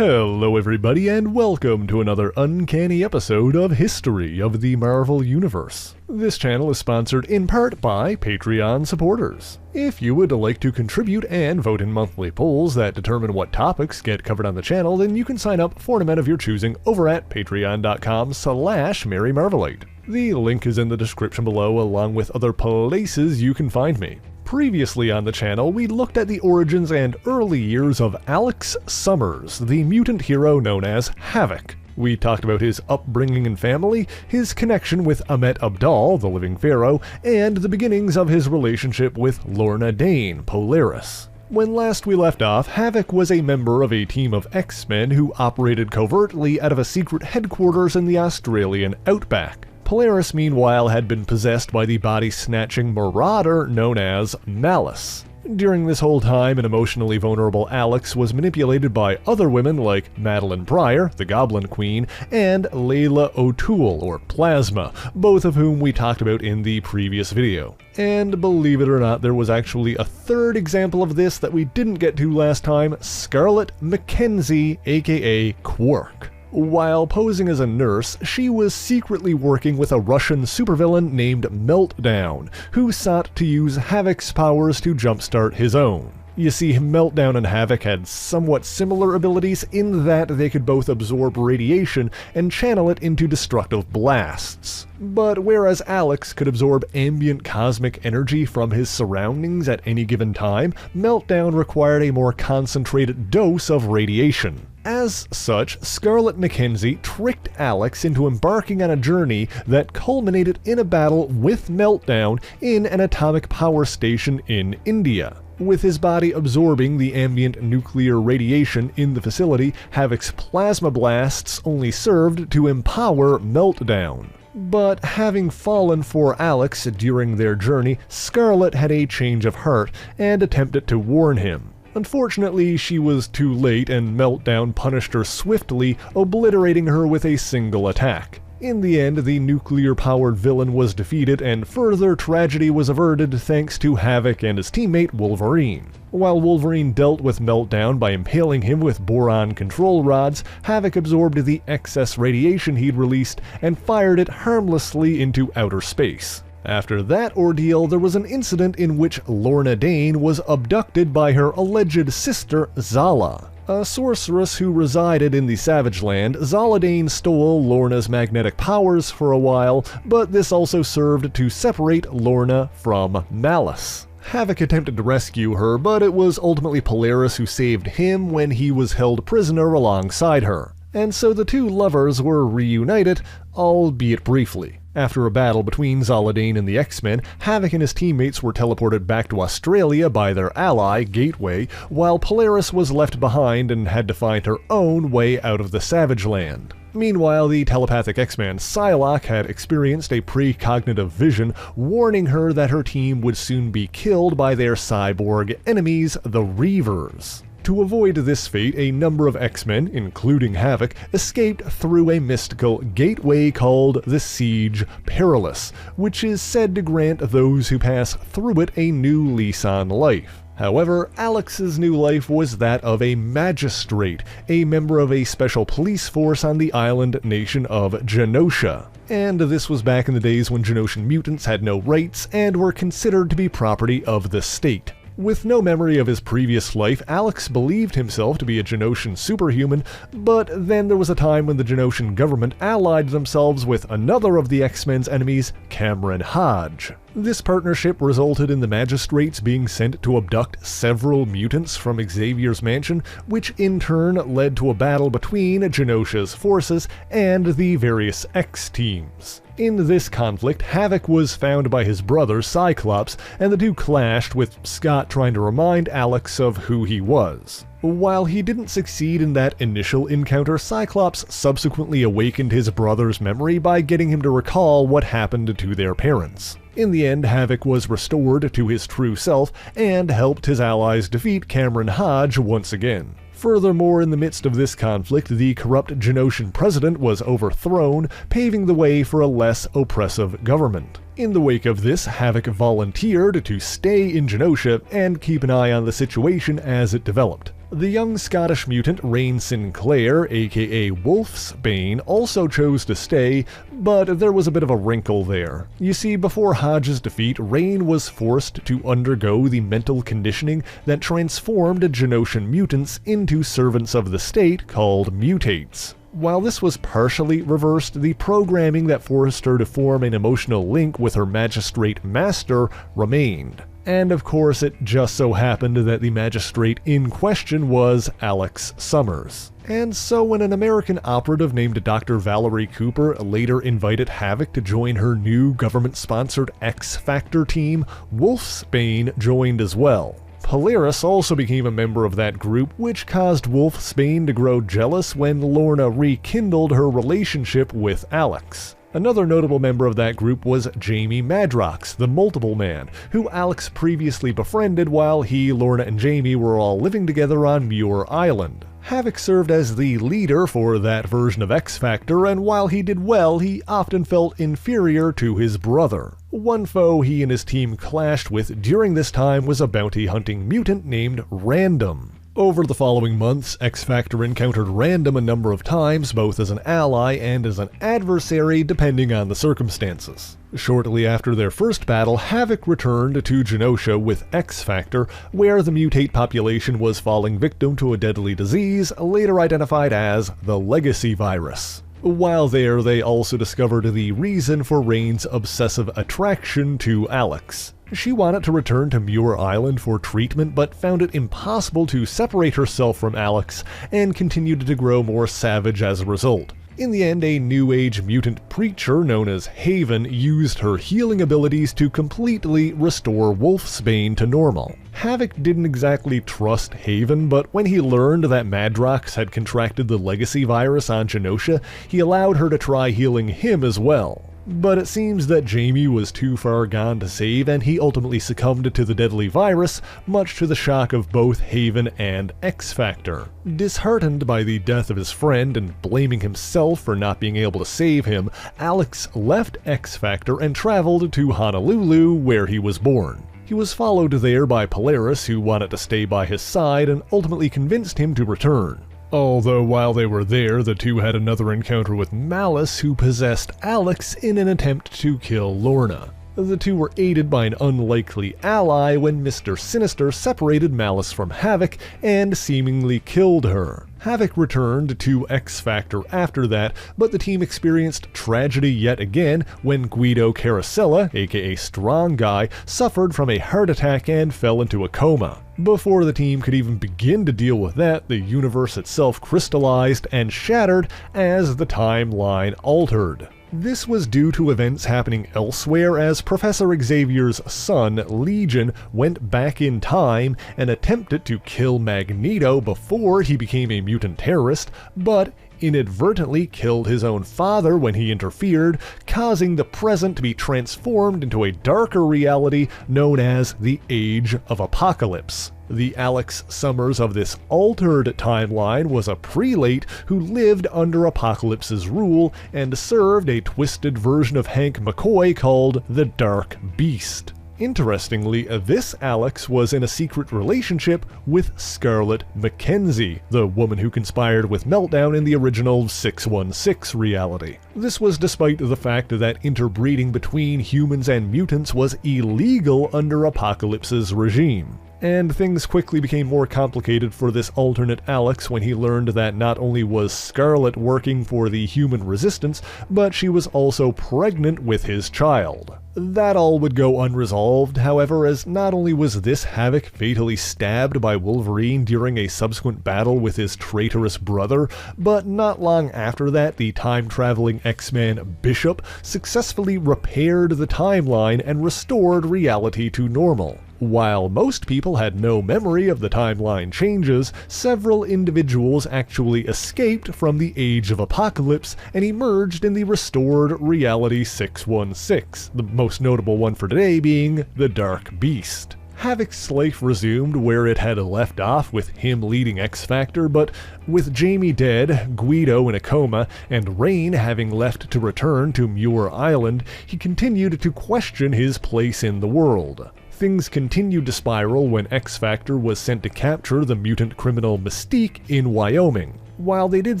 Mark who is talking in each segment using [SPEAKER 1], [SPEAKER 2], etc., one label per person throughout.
[SPEAKER 1] Hello everybody and welcome to another uncanny episode of History of the Marvel Universe. This channel is sponsored in part by Patreon supporters. If you would like to contribute and vote in monthly polls that determine what topics get covered on the channel, then you can sign up for an event of your choosing over at patreon.com/MaryMarvelite. The link is in the description below along with other places you can find me. Previously on the channel, we looked at the origins and early years of Alex Summers, the mutant hero known as Havok. We talked about his upbringing and family, his connection with Amet Abdal, the living pharaoh, and the beginnings of his relationship with Lorna Dane, Polaris. When last we left off, Havok was a member of a team of X-Men who operated covertly out of a secret headquarters in the Australian outback. Polaris, meanwhile, had been possessed by the body-snatching marauder known as Malice. During this whole time, an emotionally vulnerable Alex was manipulated by other women like Madeline Pryor, the Goblin Queen, and Layla O'Toole, or Plasma, both of whom we talked about in the previous video. And believe it or not, there was actually a third example of this that we didn't get to last time, Scarlett McKenzie, aka Quark. While posing as a nurse, she was secretly working with a Russian supervillain named Meltdown, who sought to use Havok's powers to jumpstart his own. You see, Meltdown and Havok had somewhat similar abilities in that they could both absorb radiation and channel it into destructive blasts. But whereas Alex could absorb ambient cosmic energy from his surroundings at any given time, Meltdown required a more concentrated dose of radiation. As such, Scarlett McKenzie tricked Alex into embarking on a journey that culminated in a battle with Meltdown in an atomic power station in India. With his body absorbing the ambient nuclear radiation in the facility, Havok's plasma blasts only served to empower Meltdown. But having fallen for Alex during their journey, Scarlett had a change of heart and attempted to warn him. Unfortunately, she was too late and Meltdown punished her swiftly, obliterating her with a single attack. In the end, the nuclear-powered villain was defeated and further tragedy was averted thanks to Havok and his teammate Wolverine. While Wolverine dealt with Meltdown by impaling him with boron control rods, Havok absorbed the excess radiation he'd released and fired it harmlessly into outer space. After that ordeal, there was an incident in which Lorna Dane was abducted by her alleged sister, Zala. A sorceress who resided in the Savage Land, Zala Dane stole Lorna's magnetic powers for a while, but this also served to separate Lorna from Malice. Havok attempted to rescue her, but it was ultimately Polaris who saved him when he was held prisoner alongside her. And so the two lovers were reunited, albeit briefly. After a battle between Zala Dane and the X-Men, Havok and his teammates were teleported back to Australia by their ally, Gateway, while Polaris was left behind and had to find her own way out of the Savage Land. Meanwhile, the telepathic X-Man Psylocke had experienced a precognitive vision, warning her that her team would soon be killed by their cyborg enemies, the Reavers. To avoid this fate, a number of X-Men, including Havok, escaped through a mystical gateway called the Siege Perilous, which is said to grant those who pass through it a new lease on life. However, Alex's new life was that of a magistrate, a member of a special police force on the island nation of Genosha. And this was back in the days when Genosian mutants had no rights and were considered to be property of the state. With no memory of his previous life, Alex believed himself to be a Genosian superhuman, but then there was a time when the Genosian government allied themselves with another of the X-Men's enemies, Cameron Hodge. This partnership resulted in the magistrates being sent to abduct several mutants from Xavier's mansion, which in turn led to a battle between Genosha's forces and the various X-teams. In this conflict, Havok was found by his brother Cyclops, and the two clashed, with Scott trying to remind Alex of who he was. While he didn't succeed in that initial encounter, Cyclops subsequently awakened his brother's memory by getting him to recall what happened to their parents. In the end, Havok was restored to his true self and helped his allies defeat Cameron Hodge once again. Furthermore, in the midst of this conflict, the corrupt Genosian president was overthrown, paving the way for a less oppressive government. In the wake of this, Havok volunteered to stay in Genosha and keep an eye on the situation as it developed. The young Scottish mutant Rain Sinclair, aka Wolfsbane, also chose to stay, but there was a bit of a wrinkle there. You see, before Hodge's defeat, Rain was forced to undergo the mental conditioning that transformed Genosian mutants into servants of the state called mutates. While this was partially reversed, the programming that forced her to form an emotional link with her magistrate master remained. And of course, it just so happened that the magistrate in question was Alex Summers. And so when an American operative named Dr. Valerie Cooper later invited Havok to join her new government-sponsored X-Factor team, Wolfsbane joined as well. Polaris also became a member of that group, which caused Wolfsbane to grow jealous when Lorna rekindled her relationship with Alex. Another notable member of that group was Jamie Madrox, the Multiple Man, who Alex previously befriended while he, Lorna, and Jamie were all living together on Muir Island. Havok served as the leader for that version of X-Factor, and while he did well, he often felt inferior to his brother. One foe he and his team clashed with during this time was a bounty-hunting mutant named Random. Over the following months, X-Factor encountered Random a number of times, both as an ally and as an adversary, depending on the circumstances. Shortly after their first battle, Havok returned to Genosha with X-Factor, where the mutate population was falling victim to a deadly disease, later identified as the Legacy Virus. While there, they also discovered the reason for Rain's obsessive attraction to Alex. She wanted to return to Muir Island for treatment, but found it impossible to separate herself from Alex, and continued to grow more savage as a result. In the end, a New Age mutant preacher known as Haven used her healing abilities to completely restore Wolfsbane to normal. Havok didn't exactly trust Haven, but when he learned that Madrox had contracted the Legacy Virus on Genosha, he allowed her to try healing him as well. But it seems that Jamie was too far gone to save, and he ultimately succumbed to the deadly virus, much to the shock of both Haven and X-Factor. Disheartened by the death of his friend and blaming himself for not being able to save him, Alex left X-Factor and traveled to Honolulu, where he was born. He was followed there by Polaris, who wanted to stay by his side and ultimately convinced him to return. Although while they were there, the two had another encounter with Malice, who possessed Alex in an attempt to kill Lorna. The two were aided by an unlikely ally when Mr. Sinister separated Malice from Havok and seemingly killed her. Havok returned to X-Factor after that, but the team experienced tragedy yet again when Guido Carosella, aka Strong Guy, suffered from a heart attack and fell into a coma. Before the team could even begin to deal with that, the universe itself crystallized and shattered as the timeline altered. This was due to events happening elsewhere, as Professor Xavier's son, Legion, went back in time and attempted to kill Magneto before he became a mutant terrorist, but inadvertently killed his own father when he interfered, causing the present to be transformed into a darker reality known as the Age of Apocalypse. The Alex Summers of this altered timeline was a prelate who lived under Apocalypse's rule and served a twisted version of Hank McCoy called the Dark Beast. Interestingly, this Alex was in a secret relationship with Scarlet Mackenzie, the woman who conspired with Meltdown in the original 616 reality. This was despite the fact that interbreeding between humans and mutants was illegal under Apocalypse's regime. And things quickly became more complicated for this alternate Alex when he learned that not only was Scarlet working for the human resistance, but she was also pregnant with his child. That all would go unresolved, however, as not only was this Havok fatally stabbed by Wolverine during a subsequent battle with his traitorous brother, but not long after that, the time-traveling X-Man Bishop successfully repaired the timeline and restored reality to normal. While most people had no memory of the timeline changes, several individuals actually escaped from the Age of Apocalypse and emerged in the restored Reality 616, the most notable one for today being the Dark Beast. Havok's life resumed where it had left off with him leading X-Factor, but with Jamie dead, Guido in a coma, and Rain having left to return to Muir Island, he continued to question his place in the world. Things continued to spiral when X-Factor was sent to capture the mutant criminal Mystique in Wyoming. While they did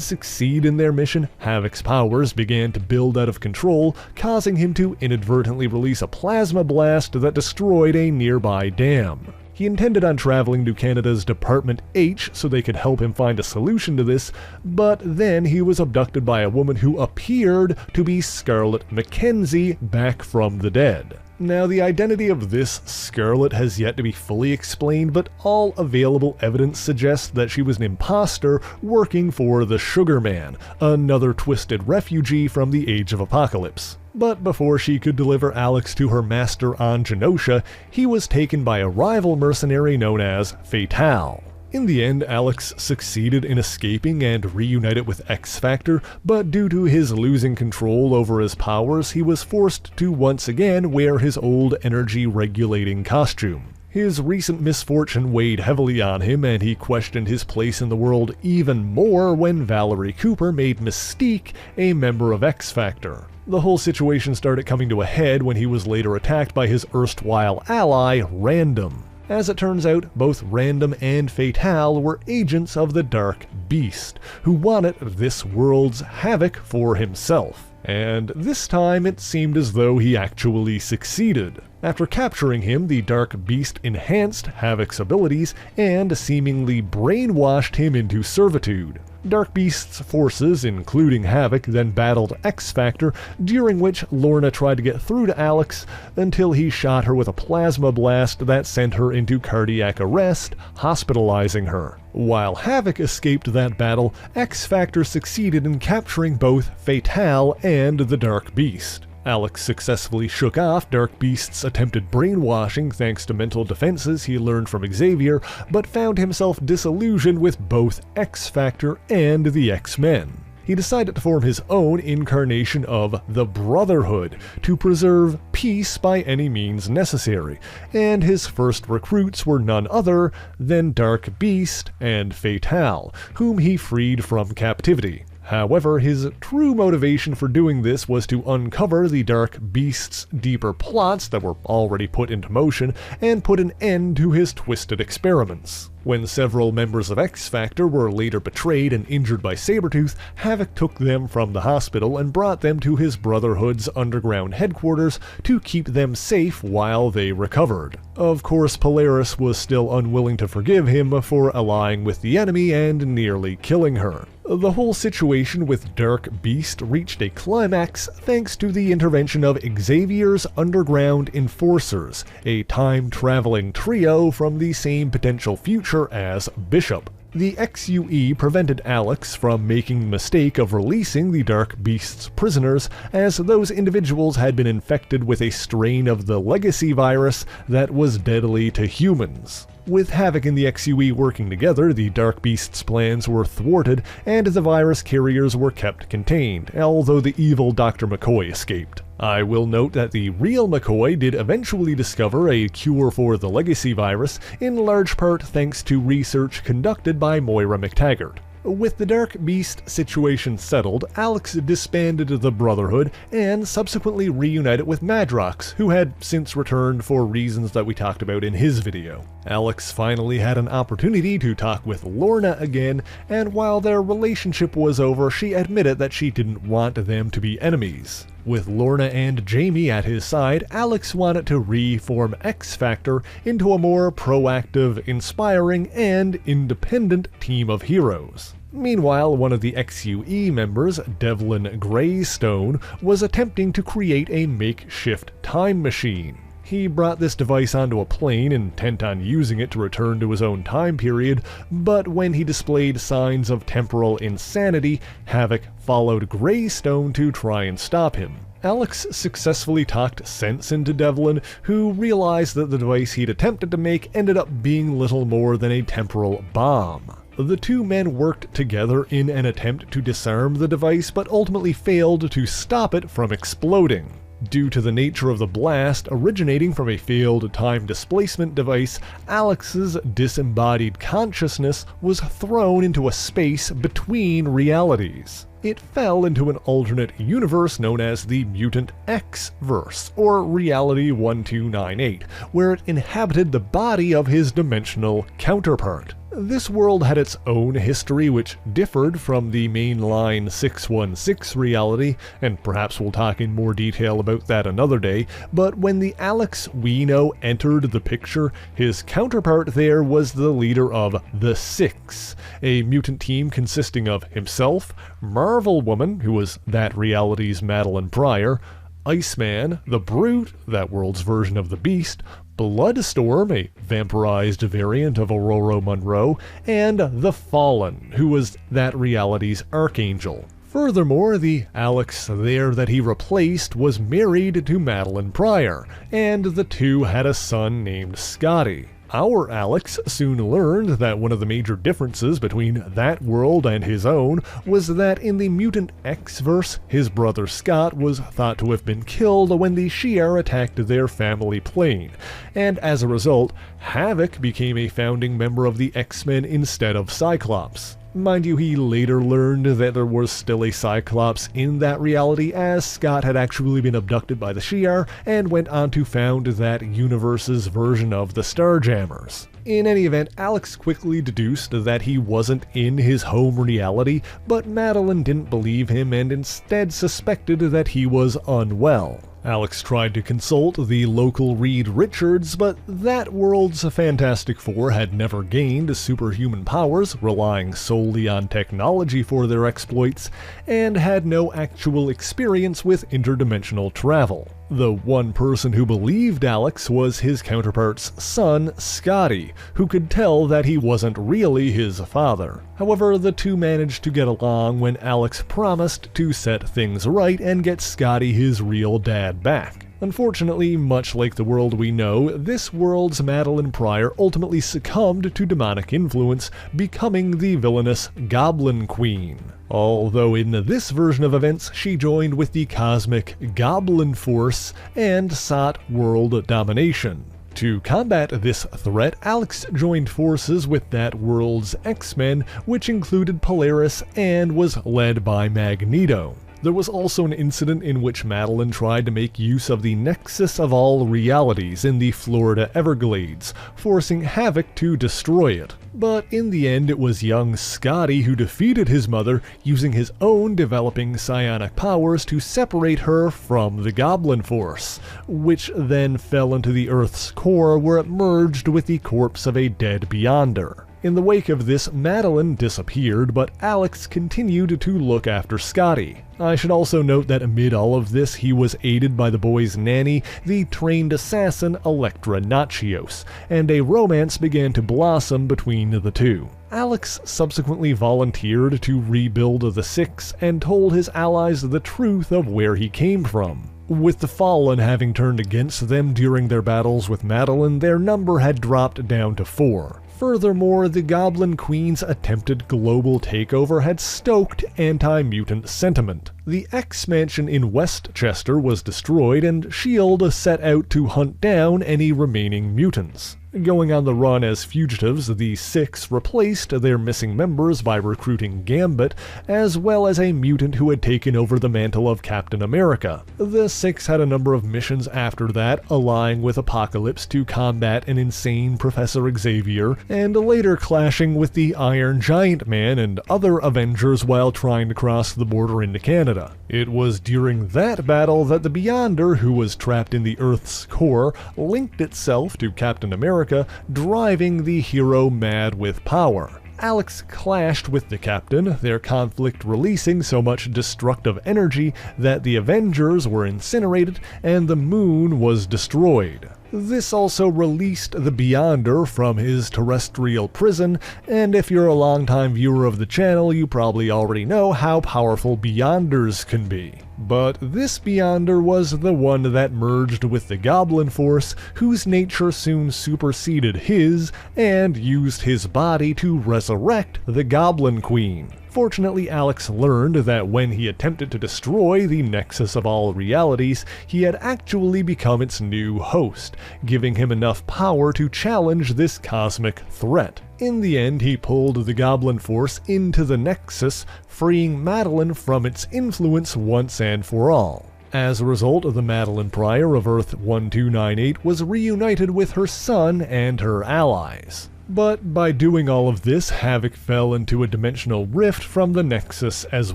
[SPEAKER 1] succeed in their mission, Havok's powers began to build out of control, causing him to inadvertently release a plasma blast that destroyed a nearby dam. He intended on traveling to Canada's Department H so they could help him find a solution to this, but then he was abducted by a woman who appeared to be Scarlett Mackenzie back from the dead. Now, the identity of this Scarlett has yet to be fully explained, but all available evidence suggests that she was an imposter working for the Sugar Man, another twisted refugee from the Age of Apocalypse. But before she could deliver Alex to her master on Genosha, he was taken by a rival mercenary known as Fatale. In the end, Alex succeeded in escaping and reunited with X-Factor, but due to his losing control over his powers, he was forced to once again wear his old energy-regulating costume. His recent misfortune weighed heavily on him, and he questioned his place in the world even more when Valerie Cooper made Mystique a member of X-Factor. The whole situation started coming to a head when he was later attacked by his erstwhile ally, Random. As it turns out, both Random and Fatale were agents of the Dark Beast, who wanted this world's Havok for himself. And this time it seemed as though he actually succeeded. After capturing him, the Dark Beast enhanced Havok's abilities and seemingly brainwashed him into servitude. Dark Beast's forces, including Havok, then battled X-Factor, during which Lorna tried to get through to Alex until he shot her with a plasma blast that sent her into cardiac arrest, hospitalizing her. While Havok escaped that battle, X-Factor succeeded in capturing both Fatale and the Dark Beast. Alex successfully shook off Dark Beast's attempted brainwashing thanks to mental defenses he learned from Xavier, but found himself disillusioned with both X-Factor and the X-Men. He decided to form his own incarnation of the Brotherhood to preserve peace by any means necessary, and his first recruits were none other than Dark Beast and Fatale, whom he freed from captivity. However, his true motivation for doing this was to uncover the Dark Beast's deeper plots that were already put into motion and put an end to his twisted experiments. When several members of X-Factor were later betrayed and injured by Sabretooth, Havok took them from the hospital and brought them to his Brotherhood's underground headquarters to keep them safe while they recovered. Of course, Polaris was still unwilling to forgive him for allying with the enemy and nearly killing her. The whole situation with Dark Beast reached a climax thanks to the intervention of Xavier's Underground Enforcers, a time-traveling trio from the same potential future as Bishop. The XUE prevented Alex from making the mistake of releasing the Dark Beast's prisoners, as those individuals had been infected with a strain of the legacy virus that was deadly to humans. With Havok and the XUE working together, the Dark Beast's plans were thwarted and the virus carriers were kept contained, although the evil Dr. McCoy escaped. I will note that the real McCoy did eventually discover a cure for the legacy virus, in large part thanks to research conducted by Moira McTaggart. With the Dark Beast situation settled, Alex disbanded the Brotherhood and subsequently reunited with Madrox, who had since returned for reasons that we talked about in his video. Alex finally had an opportunity to talk with Lorna again, and while their relationship was over, she admitted that she didn't want them to be enemies. With Lorna and Jamie at his side, Alex wanted to reform X-Factor into a more proactive, inspiring, and independent team of heroes. Meanwhile, one of the XUE members, Devlin Greystone, was attempting to create a makeshift time machine. He brought this device onto a plane, intent on using it to return to his own time period, but when he displayed signs of temporal insanity, Havok followed Greystone to try and stop him. Alex successfully talked sense into Devlin, who realized that the device he'd attempted to make ended up being little more than a temporal bomb. The two men worked together in an attempt to disarm the device, but ultimately failed to stop it from exploding. Due to the nature of the blast originating from a failed time displacement device, Alex's disembodied consciousness was thrown into a space between realities. It fell into an alternate universe known as the Mutant X-verse, or Reality 1298, where it inhabited the body of his dimensional counterpart. This world had its own history which differed from the mainline 616 reality, and perhaps we'll talk in more detail about that another day, but when the Alex we know entered the picture, his counterpart there was the leader of the Six, a mutant team consisting of himself, Marvel Woman, who was that reality's Madeline Pryor, Iceman, the Brute, that world's version of the Beast, Bloodstorm, a vampirized variant of Aurora Monroe, and the Fallen, who was that reality's Archangel. Furthermore, the Alex there that he replaced was married to Madeline Pryor, and the two had a son named Scotty. Our Alex soon learned that one of the major differences between that world and his own was that in the Mutant X-verse, his brother Scott was thought to have been killed when the Shi'ar attacked their family plane, and as a result, Havok became a founding member of the X-Men instead of Cyclops. Mind you, he later learned that there was still a Cyclops in that reality, as Scott had actually been abducted by the Shi'ar and went on to found that universe's version of the Starjammers. In any event, Alex quickly deduced that he wasn't in his home reality, but Madeline didn't believe him and instead suspected that he was unwell. Alex tried to consult the local Reed Richards, but that world's Fantastic Four had never gained superhuman powers, relying solely on technology for their exploits, and had no actual experience with interdimensional travel. The one person who believed Alex was his counterpart's son, Scotty, who could tell that he wasn't really his father. However, the two managed to get along when Alex promised to set things right and get Scotty his real dad back. Unfortunately, much like the world we know, this world's Madeline Pryor ultimately succumbed to demonic influence, becoming the villainous Goblin Queen. Although in this version of events, she joined with the cosmic Goblin Force and sought world domination. To combat this threat, Alex joined forces with that world's X-Men, which included Polaris and was led by Magneto. There was also an incident in which Madeline tried to make use of the nexus of all realities in the Florida Everglades, forcing Havok to destroy it. But in the end, it was young Scotty who defeated his mother, using his own developing psionic powers to separate her from the Goblin Force, which then fell into the Earth's core where it merged with the corpse of a dead Beyonder. In the wake of this, Madeline disappeared, but Alex continued to look after Scotty. I should also note that amid all of this, he was aided by the boy's nanny, the trained assassin Elektra Nachios, and a romance began to blossom between the two. Alex subsequently volunteered to rebuild the Six and told his allies the truth of where he came from. With the Fallen having turned against them during their battles with Madeline, their number had dropped down to 4. Furthermore, the Goblin Queen's attempted global takeover had stoked anti-mutant sentiment. The X-Mansion in Westchester was destroyed, and S.H.I.E.L.D. set out to hunt down any remaining mutants. Going on the run as fugitives, the Six replaced their missing members by recruiting Gambit, as well as a mutant who had taken over the mantle of Captain America. The Six had a number of missions after that, allying with Apocalypse to combat an insane Professor Xavier, and later clashing with the Iron Giant Man and other Avengers while trying to cross the border into Canada. It was during that battle that the Beyonder, who was trapped in the Earth's core, linked itself to Captain America, driving the hero mad with power. Alex clashed with the Captain, their conflict releasing so much destructive energy that the Avengers were incinerated and the moon was destroyed. This also released the Beyonder from his terrestrial prison, and if you're a longtime viewer of the channel, you probably already know how powerful Beyonders can be. But this Beyonder was the one that merged with the Goblin Force, whose nature soon superseded his, and used his body to resurrect the Goblin Queen. Fortunately, Alex learned that when he attempted to destroy the Nexus of all realities, he had actually become its new host, giving him enough power to challenge this cosmic threat. In the end, he pulled the Goblin Force into the Nexus, freeing Madeline from its influence once and for all. As a result, the Madeline Pryor of Earth 1298 was reunited with her son and her allies. But by doing all of this, Havok fell into a dimensional rift from the Nexus as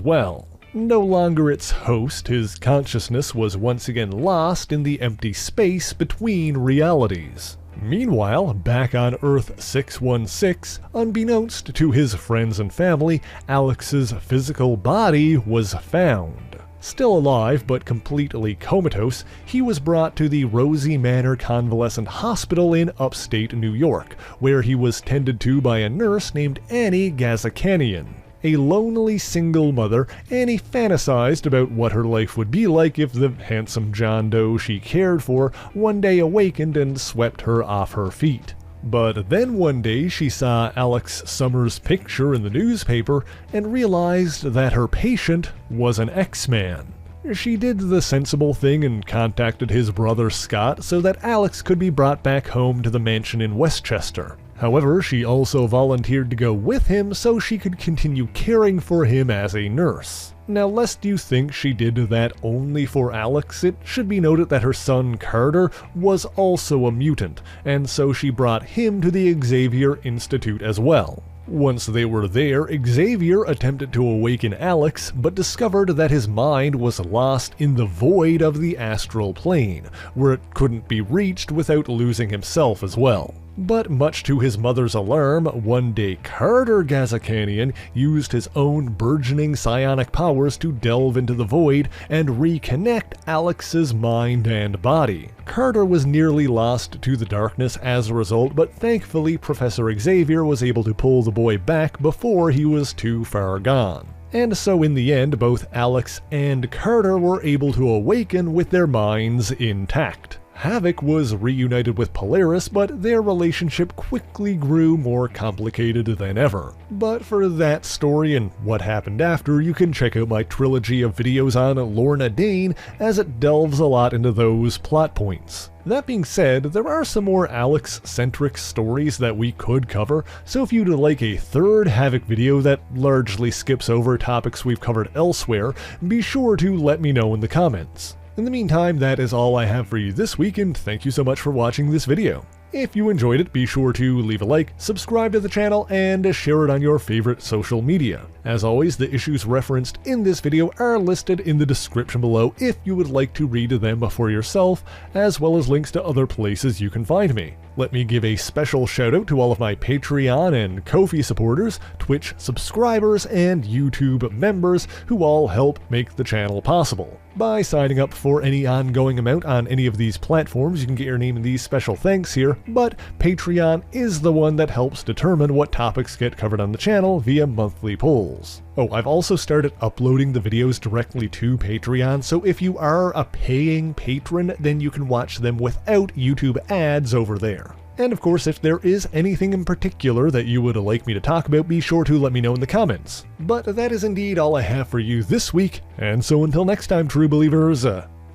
[SPEAKER 1] well. No longer its host, his consciousness was once again lost in the empty space between realities. Meanwhile, back on Earth 616, unbeknownst to his friends and family, Alex's physical body was found. Still alive, but completely comatose, he was brought to the Rosie Manor Convalescent Hospital in upstate New York, where he was tended to by a nurse named Annie Gazakanian. A lonely single mother, Annie fantasized about what her life would be like if the handsome John Doe she cared for one day awakened and swept her off her feet. But then one day she saw Alex Summers' picture in the newspaper and realized that her patient was an X-Man. She did the sensible thing and contacted his brother Scott so that Alex could be brought back home to the mansion in Westchester. However, she also volunteered to go with him so she could continue caring for him as a nurse. Now, lest you think she did that only for Alex, it should be noted that her son Carter was also a mutant, and so she brought him to the Xavier Institute as well. Once they were there, Xavier attempted to awaken Alex, but discovered that his mind was lost in the void of the astral plane, where it couldn't be reached without losing himself as well. But much to his mother's alarm, one day Carter Gazakanian used his own burgeoning psionic powers to delve into the void and reconnect Alex's mind and body. Carter was nearly lost to the darkness as a result, but thankfully Professor Xavier was able to pull the boy back before he was too far gone. And so in the end, both Alex and Carter were able to awaken with their minds intact. Havok was reunited with Polaris, but their relationship quickly grew more complicated than ever. But for that story and what happened after, you can check out my trilogy of videos on Lorna Dane, as it delves a lot into those plot points. That being said, there are some more Alex-centric stories that we could cover, so if you'd like a third Havok video that largely skips over topics we've covered elsewhere, be sure to let me know in the comments. In the meantime, that is all I have for you this week, and thank you so much for watching this video. If you enjoyed it, be sure to leave a like, subscribe to the channel, and share it on your favorite social media. As always, the issues referenced in this video are listed in the description below if you would like to read them for yourself, as well as links to other places you can find me. Let me give a special shout out to all of my Patreon and Ko-fi supporters, Twitch subscribers, and YouTube members who all help make the channel possible. By signing up for any ongoing amount on any of these platforms, you can get your name in these special thanks here, but Patreon is the one that helps determine what topics get covered on the channel via monthly polls. Oh, I've also started uploading the videos directly to Patreon, so if you are a paying patron, then you can watch them without YouTube ads over there. And of course, if there is anything in particular that you would like me to talk about, be sure to let me know in the comments. But that is indeed all I have for you this week, and so until next time, true believers,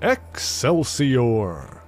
[SPEAKER 1] Excelsior!